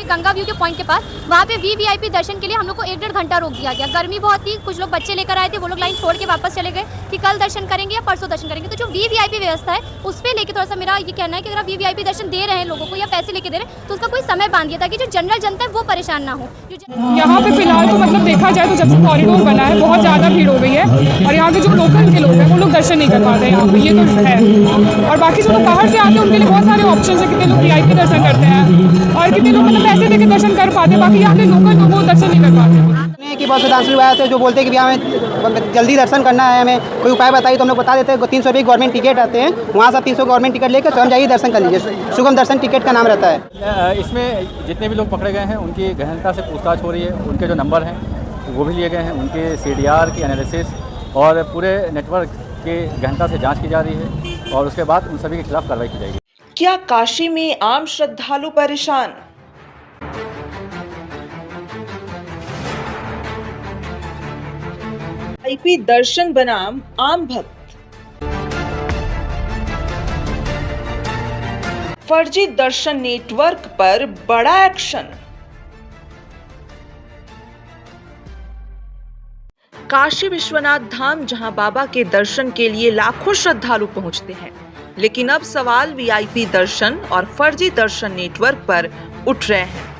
Ganga view के point के पास, वहाँ पे वीवीआईपी दर्शन के लिए हम लोग को 1-1.5 घंटा रोक दिया गया। गर्मी बहुत थी, कुछ लोग बच्चे लेकर आए थे, वो लोग लाइन छोड़ के वापस चले गए कि कल दर्शन करेंगे या परसों दर्शन करेंगे। तो जो वीवीआईपी व्यवस्था है उस पर लेके थोड़ा सा मेरा ये कहना है कि अगर आप वीवीआईपी दर्शन दे रहे हैं लोगों को या पैसे लेके दे रहे हैं तो उसका कोई समय बांधिए ताकि जो जनरल जनता है वो परेशान ना हो। यहाँ पे फिलहाल तो मतलब देखा जाए तो जब से कॉरिडोर बना है बहुत ज़्यादा भीड़ हो गई है और यहाँ के जो लोकल के लोग हैं वो लोग दर्शन नहीं कर पाते हैं यहाँ पे, ये तो है। और बाकी जो लोग बाहर से आते हैं उनके लिए बहुत सारे ऑप्शन है, कितने लोग वीआईपी दर्शन करते हैं और कितने लोग मतलब पैसे देके दर्शन कर पाते हैं, बाकी यहाँ के लोकल लोग वो दर्शन नहीं कर पाते। कि बहुत श्रद्धांजलि आए थे जो बोलते हैं कि भैया हमें जल्दी दर्शन करना है, हमें कोई उपाय बताइए तो हम लोग बता देते हैं। 300 रुपये गवर्नमेंट टिकट आते हैं, वहाँ से 300 गवर्नमेंट टिकट लेकर स्वयं जाइए दर्शन कर लीजिए। सुगम दर्शन टिकट का नाम रहता है। इसमें जितने भी लोग पकड़े गए हैं उनकी गहनता से पूछताछ हो रही है, उनके जो नंबर हैं वो भी लिए गए हैं, उनके CDR की एनालिसिस और पूरे नेटवर्क की गहनता से जांच की जा रही है और उसके बाद उन सभी के खिलाफ कार्रवाई की जाएगी। क्या काशी में आम श्रद्धालु परेशान? वीआईपी दर्शन बनाम आम भक्त। फर्जी दर्शन नेटवर्क पर बड़ा एक्शन। काशी विश्वनाथ धाम जहां बाबा के दर्शन के लिए लाखों श्रद्धालु पहुंचते हैं, लेकिन अब सवाल वीआईपी दर्शन और फर्जी दर्शन नेटवर्क पर उठ रहे हैं।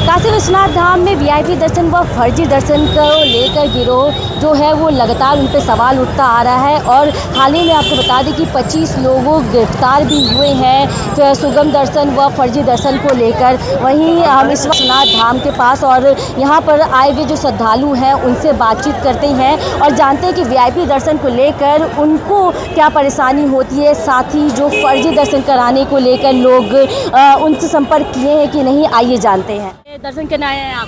काशी विश्वनाथ धाम में वीआईपी दर्शन व फर्जी दर्शन को लेकर गिरोह जो है वो लगातार उन पर सवाल उठता आ रहा है और हाल ही में आपको बता दें कि 25 लोगों गिरफ्तार भी हुए हैं सुगम दर्शन व फर्जी दर्शन को लेकर। वहीं हम इस विश्वनाथ धाम के पास और यहाँ पर आए हुए जो श्रद्धालु हैं उनसे बातचीत करते हैं और जानते हैं कि वीआईपी दर्शन को लेकर उनको क्या परेशानी होती है, साथ ही जो फर्जी दर्शन कराने को लेकर लोग उनसे संपर्क किए हैं कि नहीं, आइए जानते हैं। दर्शन करने आए हैं आप?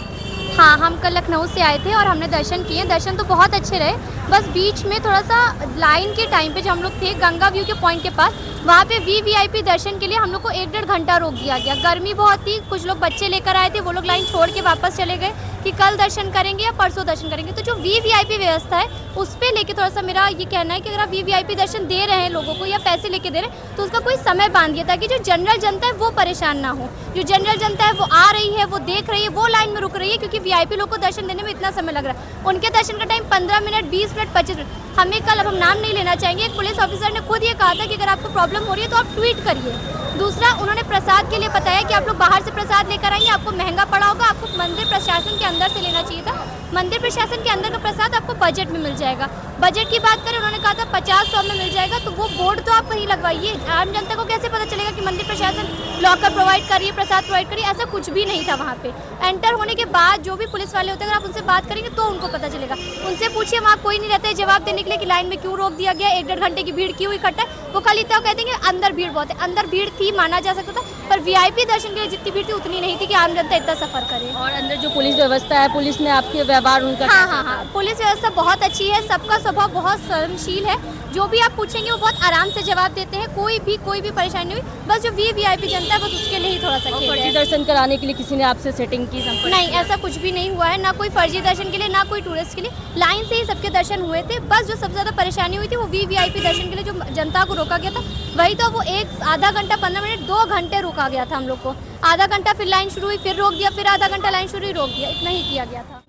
हाँ, हम कल लखनऊ से आए थे और हमने दर्शन किए। दर्शन तो बहुत अच्छे रहे, बस बीच में थोड़ा सा लाइन के टाइम पे जो हम लोग थे गंगा व्यू के पॉइंट के पास, वहाँ पे वीवीआईपी दर्शन के लिए हम लोग को 1-1.5 घंटा रोक दिया गया। गर्मी बहुत थी, कुछ लोग बच्चे लेकर आए थे, वो लोग लाइन छोड़ के वापस चले गए कि कल दर्शन करेंगे या परसों दर्शन करेंगे। तो जो वीवीआईपी व्यवस्था है उस पर लेके थोड़ा सा मेरा ये कहना है कि अगर आप वीवीआईपी दर्शन दे रहे हैं लोगों को या पैसे लेके दे रहे हैं तो उसका कोई समय बांधिए ताकि जो जनरल जनता है वो परेशान ना हो। जो जनरल जनता है वो आ रही है, वो देख रही है, वो लाइन में रुक रही है, क्योंकि वीआईपी लोग को दर्शन देने में इतना समय लग रहा है। उनके दर्शन का टाइम 15 मिनट, 20 मिनट, 25 मिनट। हमें कल, अब हम नाम नहीं लेना चाहेंगे, एक पुलिस ऑफिसर ने खुद ये कहा था कि अगर आपको प्रॉब्लम हो रही है तो आप ट्वीट करिए। दूसरा, उन्होंने प्रसाद के लिए बताया कि आप लोग बाहर से प्रसाद लेकर आइए, आपको महंगा पड़ा होगा, आपको मंदिर प्रशासन के अंदर से लेना चाहिए था। मंदिर प्रशासन के अंदर का प्रसाद आपको बजट में मिल जाएगा। बजट की बात करें, उन्होंने कहा था 50-100 में मिल जाएगा, तो वो बोर्ड तो आप कहीं लगवाइए। आम जनता को कैसे पता चलेगा कि मंदिर प्रशासन लॉकर प्रोवाइड करिए, प्रसाद प्रोवाइड करिए? ऐसा कुछ भी नहीं था वहाँ पे। एंटर होने के बाद जो भी पुलिस वाले होते हैं, अगर आप उनसे बात करेंगे तो उनको पता चलेगा। उनसे पूछिए, वहाँ कोई नहीं रहता है जवाब देने के लिए कि लाइन में क्यों रोक दिया गया, 1-1.5 घंटे की भीड़ क्यों इकट्ठा है। वो खाली इतना कहते हैं कि अंदर भीड़ बहुत है। अंदर भीड़ थी, माना जा सकता था, पर वीआईपी दर्शन के लिए जितनी भीड़ थी उतनी नहीं थी कि आम जनता इतना सफर करे। और अंदर जो पुलिस व्यवस्था है, पुलिस ने आपके व्यवहार उनका हाँ, पुलिस व्यवस्था बहुत अच्छी है, सबका स्वभाव बहुत सहनशील है। जो भी आप पूछेंगे वो बहुत आराम से जवाब देते हैं, कोई भी परेशानी नहीं हुई। बस जो वीवीआईपी जनता है बस उसके लिए ही थोड़ा सा खेल है। दर्शन कराने के लिए किसी ने आपसे सेटिंग की? नहीं, ऐसा कुछ भी नहीं हुआ है, ना कोई फर्जी दर्शन के लिए, ना कोई टूरिस्ट के लिए। लाइन से ही सबके दर्शन हुए थे। बस जो सबसे ज़्यादा परेशानी हुई थी वो वीवीआईपी दर्शन के लिए जो जनता को रोका गया था, वही तो वो आधा घंटा, 15 मिनट, 2 घंटे रोका गया था हम लोग को। आधा घंटा फिर लाइन शुरू हुई, फिर रोक दिया, फिर आधा घंटा लाइन शुरू हुई, रोक दिया, इतना ही किया गया था।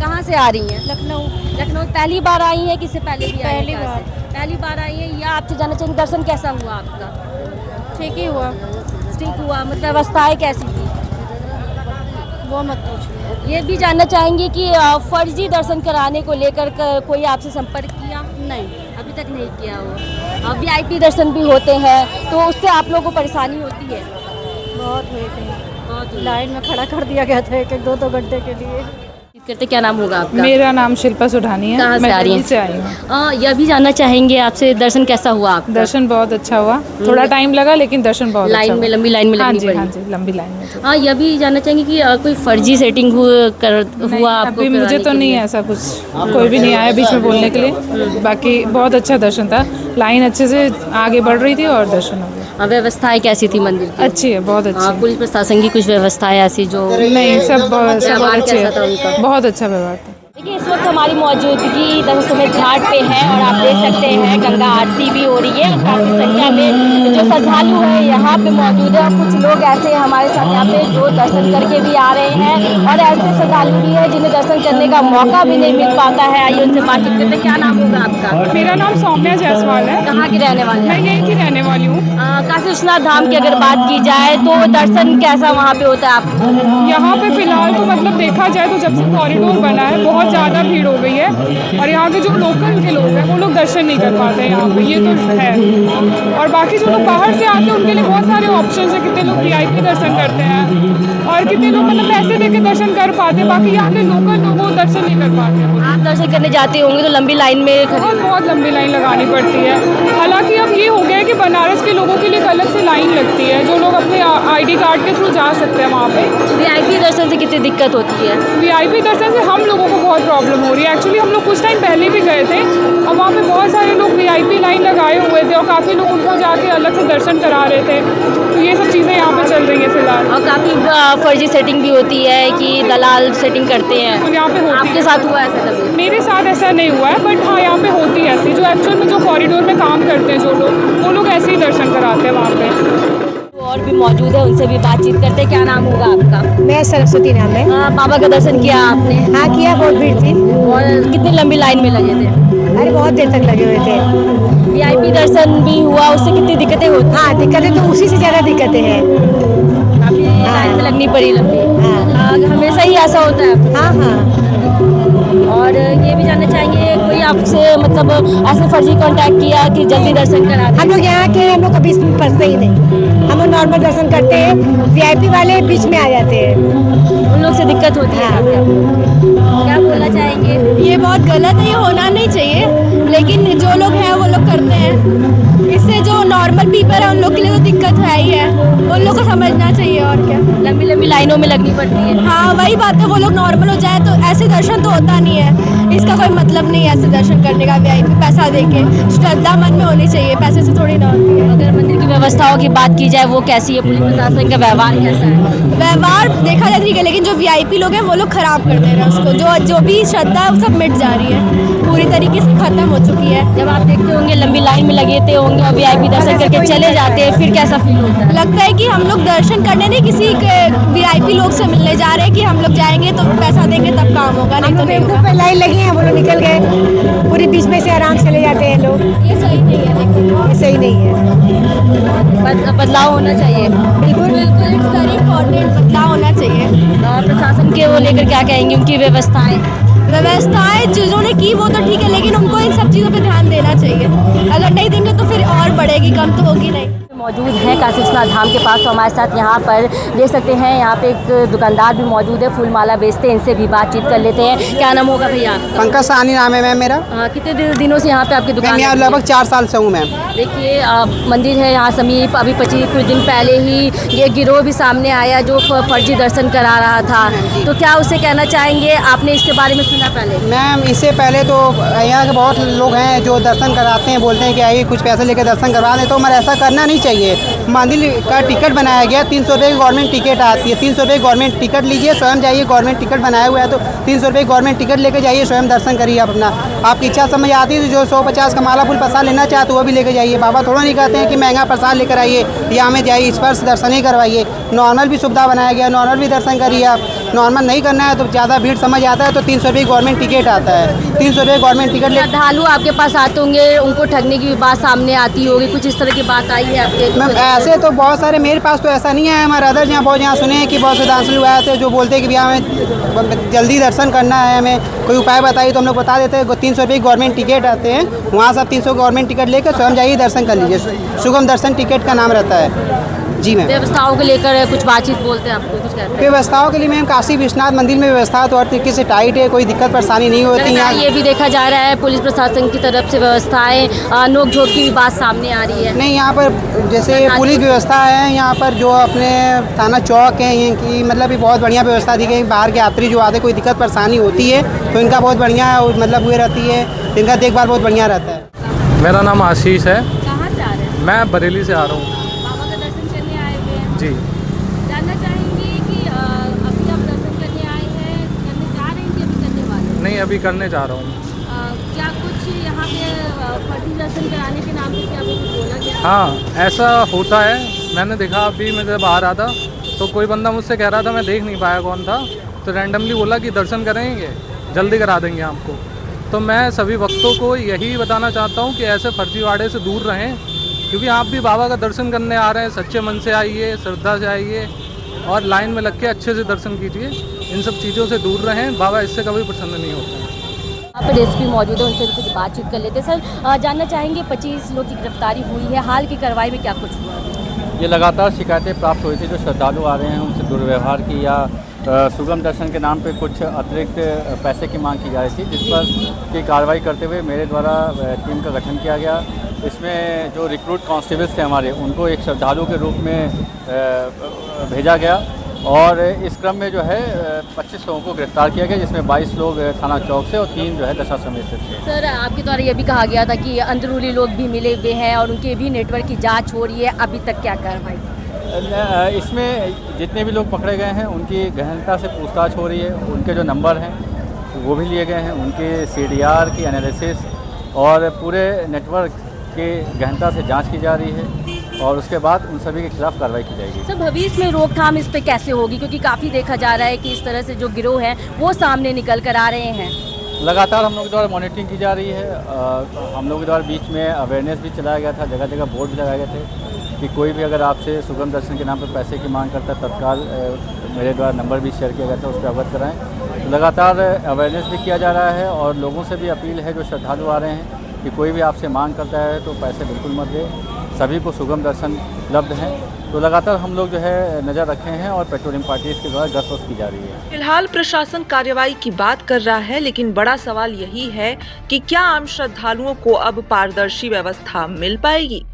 कहाँ से आ रही हैं? लखनऊ पहली बार आई हैं? किससे पहले भी आई? पहली बार आई हैं। या आपसे जानना चाहिए दर्शन कैसा हुआ आपका? ठीक ही हुआ। ठीक हुआ, मतलब व्यवस्थाएं कैसी थी वो मत पूछिए। ये भी जानना चाहेंगे कि फर्जी दर्शन कराने को लेकर कोई आपसे संपर्क किया? नहीं, अभी तक नहीं किया हुआ। वीआईपी दर्शन भी होते हैं तो उससे आप लोगों को परेशानी होती है? बहुत हुए थे, बहुत लाइन में खड़ा कर दिया गया था 1-2 घंटे के लिए। करते क्या नाम होगा आपका? मेरा नाम शिल्पा सुधानी है। कहाँ से आ रही हैं? से आई हूँ। यह भी जानना चाहेंगे आपसे दर्शन कैसा हुआ आपका? दर्शन बहुत अच्छा हुआ, थोड़ा टाइम लगा लेकिन दर्शन बहुत अच्छा हुआ। लंबी लाइन में लगनी पड़ी? हाँ जी, लंबी लाइन में। हाँ, यह भी जानना चाहेंगे कि कोई फर्जी सेटिंग हुआ आपको? अभी मुझे तो नहीं है ऐसा कुछ, कोई भी नहीं आया बीच में बोलने के लिए। बाकी बहुत अच्छा दर्शन था, लाइन अच्छे से आगे बढ़ रही थी और दर्शन हो गया। व्यवस्थाएं कैसी थी मंदिर की? अच्छी है, बहुत अच्छी है। पुलिस प्रशासन की कुछ व्यवस्थाएं ऐसी जो? नहीं, सब अच्छी है, उनका बहुत अच्छा व्यवहार था। देखिए इस वक्त हमारी मौजूदगी दशाश्वमेध घाट पे है और आप देख सकते हैं गंगा आरती भी हो रही है। काफ़ी संख्या में जो श्रद्धालु है यहाँ पे मौजूद है और कुछ लोग ऐसे हमारे साथ यहाँ पे जो दर्शन करके भी आ रहे हैं और ऐसे श्रद्धालु भी है जिन्हें दर्शन करने का मौका भी नहीं मिल पाता है। आइए उनसे बातचीत करते हैं। क्या नाम होगा आपका? मेरा नाम सौम्या जायसवाल है। कहाँ की रहने वाले मैं हैं? यहीं की रहने वाली हूँ। काशी विश्वनाथ धाम की अगर बात की जाए तो दर्शन कैसा वहाँ पे होता है आपको? यहाँ पे फिलहाल तो मतलब देखा जाए तो जब से कॉरिडोर बना है बहुत ज़्यादा भीड़ हो गई है और यहाँ के जो लोकल के लोग हैं वो लोग दर्शन नहीं कर पाते हैं यहाँ पे, ये तो है। और बाकी जो लोग बाहर से आते हैं उनके लिए बहुत सारे ऑप्शन है। कितने लोग VIP दर्शन करते हैं और कितने लोग मतलब पैसे दे के दर्शन कर पाते हैं। बाकी यहाँ के लोकल लोग वो दर्शन नहीं कर पाते हैं। आप दर्शन करने जाते होंगे तो लंबी लाइन में बहुत लंबी लाइन लगानी पड़ती है। हालांकि अब ये हो गया है कि बनारस के लोगों के लिए एक अलग से लाइन लगती है, जो लोग अपने ID कार्ड के थ्रू जा सकते हैं वहाँ पे। VIP दर्शन से कितनी दिक्कत होती है? VIP दर्शन से हम लोगों को बहुत प्रॉब्लम हो रही है। एक्चुअली हम लोग कुछ टाइम पहले भी गए थे और वहाँ पे बहुत सारे लोग VIP लाइन लगाए हुए थे और काफ़ी लोग उनको जाके अलग से दर्शन करा रहे थे। तो ये सब चीज़ें यहाँ पे चल रही है फिलहाल। और काफ़ी फर्जी सेटिंग भी होती है कि दलाल सेटिंग करते हैं। तो यहाँ पे होती आपके है। साथ हुआ ऐसा कभी? मेरे साथ ऐसा नहीं हुआ है, बट हाँ यहाँ पे होती है ऐसी। जो एक्चुअल में जो कॉरिडोर में काम करते हैं जो लोग, वो लोग ऐसे ही दर्शन कराते हैं वहाँ पे। और भी मौजूद है, उनसे भी बातचीत करते हैं। क्या नाम होगा आपका? मैं सरस्वती नाम है। बाबा का दर्शन किया आपने? हाँ किया, बहुत भीड़ थी और कितनी लंबी लाइन में लगे थे? अरे बहुत देर तक लगे हुए थे। VIP दर्शन भी हुआ, उससे कितनी दिक्कतें होती? हाँ दिक्कतें तो उसी से ज़्यादा दिक्कतें हैं। काफ़ी लाइन में लगनी पड़ी लंबी। हाँ हमेशा ही ऐसा होता है? हाँ हाँ। और ये भी जानना चाहेंगे कोई आपसे मतलब ऐसे फर्जी कांटेक्ट किया कि जल्दी दर्शन करा दें? हम लोग यहाँ के, हम लोग कभी इसमें फंसते ही नहीं। हम लोग नॉर्मल दर्शन करते हैं, VIP वाले बीच में आ जाते हैं। उन लोग से दिक्कत होती है? क्या बोलना चाहेंगे? ये बहुत गलत है, ये होना नहीं चाहिए, लेकिन जो लोग हैं वो लोग करते हैं। इससे जो नॉर्मल पीपल है उन लोग के लिए तो दिक्कत है ही है, उन लोग को समझना चाहिए। और क्या, लंबी लंबी लाइनों में लगनी पड़ती है। हाँ वही बात है, वो लोग नॉर्मल हो जाए तो ऐसे दर्शन तो होता नहीं है। इसका कोई मतलब नहीं है ऐसे दर्शन करने का। VIP पैसा दे के, श्रद्धा मन में होनी चाहिए, पैसे से थोड़ी ना होती है। अगर मंदिर की व्यवस्थाओं की बात की जाए वो कैसी है? पुलिस प्रशासन का व्यवहार कैसा है? व्यवहार देखा जाए ठीक है, लेकिन जो VIP लोग हैं वो लोग खराब कर दे रहे हैं उसको। जो भी श्रद्धा है वो सब मिट जा रही है, पूरी तरीके से खत्म हो चुकी है। जब आप देखते होंगे लंबी लाइन में लगे थे होंगे और VIP दर्शन करके चले जाते हैं, फिर कैसा फील होता है? लगता है कि हम लोग दर्शन करने नहीं, किसी VIP लोग से मिलने जा रहे हैं कि हम लोग जाएंगे तो पैसा देंगे तब काम होगा, नहीं तो नहीं होगा। पे लाइन लगी है, वो लोग निकल गए, पूरी बीच में से आराम से चले जाते हैं लोग। ये सही नहीं है, लेकिन ये सही नहीं है। बदलाव होना चाहिए। बिल्कुल बिल्कुल, इट्स वेरी इंपॉर्टेंट, बदलाव होना चाहिए। और प्रशासन के वो लेकर क्या कहेंगे? उनकी व्यवस्थाएं जिन्होंने की वो तो ठीक है, लेकिन उनको इन सब चीज़ों पे ध्यान देना चाहिए। अगर नहीं देंगे तो फिर और बढ़ेगी, कम तो होगी नहीं। मौजूद हैं काशी विश्वनाथ धाम के पास, तो हमारे साथ यहाँ पर देख सकते हैं यहाँ पे एक दुकानदार भी मौजूद है, फूल माला बेचते हैं। इनसे भी बातचीत कर लेते हैं। क्या नाम होगा भैया आपका? पंकज साहनी नाम है मैम मेरा। कितने दिनों से यहाँ पे आपकी दुकान मैं यहाँ है? लगभग 4 साल से हूँ मैम। देखिए मंदिर है यहाँ समीप, अभी कुछ दिन पहले ही ये गिरोह भी सामने आया जो फर्जी दर्शन करा रहा था, तो क्या उसे कहना चाहेंगे? आपने इसके बारे में सुना पहले? मैम इससे पहले तो यहाँ के बहुत लोग हैं जो दर्शन कराते हैं, बोलते हैं कि आइए कुछ पैसे लेकर दर्शन करवा दें, तो हमारा ऐसा करना नहीं चाहिए। मंदिर का टिकट बनाया गया, 300 रुपये की गवर्नमेंट टिकट आती है। 300 रुपये गवर्नमेंट टिकट लीजिए, स्वयं जाइए। गवर्नमेंट टिकट बनाया हुआ है तो 300 रुपये गवर्नमेंट टिकट लेके जाइए, स्वयं दर्शन करिए। आप अपना आपकी इच्छा समझ आती है तो जो 150 का माला फूल प्रसाद लेना चाहते वो भी लेके जाइए। बाबा थोड़ा नहीं कहते हैं कि महंगा प्रसाद लेकर आइए या में जाइए, स्पर्श दर्शन ही करवाइए। नॉर्मल भी सुविधा बनाया गया, नॉर्मल भी दर्शन करिए। आप नॉर्मल नहीं करना है तो ज़्यादा भीड़ समझ आता है तो 300 रुपये गवर्नमेंट टिकट आता है। 300 रुपये गवर्नमेंट टिकट ले। श्रद्धालु आपके पास आते होंगे, उनको ठगने की भी बात सामने आती होगी, कुछ इस तरह की बात आई है आपके? मैम ऐसे तो बहुत सारे, मेरे पास तो ऐसा नहीं है। हमारे अदर्स यहाँ बहुत यहाँ सुने हैं कि बहुत से दार्शनिक आए थे जो बोलते हैं कि भैया हमें जल्दी दर्शन करना है, हमें कोई उपाय बताइए, तो हम लोग बता देते हैं। 300 रुपये गवर्नमेंट टिकट आते हैं, वहाँ से आप 300 गवर्नमेंट टिकट लेकर स्वयं जाइए, दर्शन कर लीजिए। सुगम दर्शन टिकट का नाम रहता है। जी मैम। व्यवस्थाओं को लेकर कुछ बातचीत बोलते हैं, आपको कुछ कहते हैं? व्यवस्थाओं के लिए मैम काशी विश्वनाथ मंदिर में व्यवस्था तो हर तरीके से टाइट है, कोई दिक्कत परेशानी नहीं होती यहाँ। ये भी देखा जा रहा है पुलिस प्रशासन की तरफ से व्यवस्थाएं, नोक झोंक की भी बात सामने आ रही है। नहीं, यहाँ पर जैसे पुलिस व्यवस्था है, यहाँ पर जो अपने थाना चौक है यहाँ की, मतलब बहुत बढ़िया व्यवस्था दी गई। बाहर के यात्री जो आते कोई दिक्कत परेशानी होती है तो इनका बहुत बढ़िया मतलब हुए रहती है, इनका देखभाल बहुत बढ़िया रहता है। मेरा नाम आशीष है। कहाँ से आ रहे हैं? मैं बरेली से आ रहा हूँ। बाबा का दर्शन करने आए हुए हैं। जी। जानना चाहेंगे कि अभी आप दर्शन करने आए हैं, करने जा रहे हैं कि अभी करने वाले हैं? नहीं, नहीं, अभी करने जा रहा हूँ। क्या कुछ यहाँ पे फर्जी दर्शन कराने के नाम पे क्या कुछ बोला गया? हाँ, ऐसा होता है। मैंने देखा, अभी मैं जब आ रहा था तो कोई बंदा मुझसे कह रहा था, मैं देख नहीं पाया कौन था, तो रैंडमली बोला कि दर्शन करेंगे, जल्दी करा देंगे आपको। तो मैं सभी भक्तों को यही बताना चाहता हूँ कि ऐसे फर्जीवाड़े से दूर रहें, क्योंकि आप भी बाबा का दर्शन करने आ रहे हैं, सच्चे मन से आइए, श्रद्धा से आइए और लाइन में लग के अच्छे से दर्शन कीजिए। इन सब चीज़ों से दूर रहें, बाबा इससे कभी प्रसन्न नहीं होते हैं। यहाँ पर एसपी मौजूद है, उनसे भी कुछ बातचीत कर लेते हैं। सर, जानना चाहेंगे 25 लोग की गिरफ्तारी हुई है, हाल की कार्रवाई में क्या कुछ हुआ? ये लगातार शिकायतें प्राप्त हुई थी जो श्रद्धालु आ रहे हैं उनसे दुर्व्यवहार की या सुगम दर्शन के नाम पे कुछ अतिरिक्त पैसे की मांग की जा रही थी, जिस पर की कार्रवाई करते हुए मेरे द्वारा टीम का गठन किया गया। इसमें जो रिक्रूट कांस्टेबल्स थे हमारे, उनको एक श्रद्धालु के रूप में भेजा गया और इस क्रम में जो है 25 लोगों को गिरफ्तार किया गया, जिसमें 22 लोग थाना चौक से और 3 जो है दशाश्रमेध से थे। सर, आपके द्वारा ये भी कहा गया था कि अंदरूनी लोग भी मिले हुए हैं और उनके भी नेटवर्क की जांच हो रही है, अभी तक क्या कार्रवाई? इसमें जितने भी लोग पकड़े गए हैं उनकी गहनता से पूछताछ हो रही है, उनके जो नंबर हैं वो भी लिए गए हैं, उनके CDR की एनालिसिस और पूरे नेटवर्क की गहनता से जांच की जा रही है और उसके बाद उन सभी के खिलाफ कार्रवाई की जाएगी। सर, भविष्य में रोकथाम इस पे कैसे होगी, क्योंकि काफ़ी देखा जा रहा है कि इस तरह से जो गिरोह हैं वो सामने निकल कर आ रहे हैं? लगातार हम लोग के द्वारा मॉनिटरिंग की जा रही है। हम लोग के द्वारा बीच में अवेयरनेस भी चलाया गया था, जगह जगह बोर्ड भी लगाए गए थे कि कोई भी अगर आपसे सुगम दर्शन के नाम पर पैसे की मांग करता है, तत्काल मेरे द्वारा नंबर भी शेयर किया गया था, उस पर अवगत कराएं। तो लगातार अवेयरनेस भी किया जा रहा है और लोगों से भी अपील है जो श्रद्धालु आ रहे हैं कि कोई भी आपसे मांग करता है तो पैसे बिल्कुल मत दे, सभी को सुगम दर्शन उपलब्ध हैं। तो लगातार हम लोग जो है नज़र रखे हैं और पेट्रोलिंग पार्टीज के द्वारा गश्त की जा रही है। फिलहाल प्रशासन कार्रवाई की बात कर रहा है, लेकिन बड़ा सवाल यही है कि क्या आम श्रद्धालुओं को अब पारदर्शी व्यवस्था मिल पाएगी?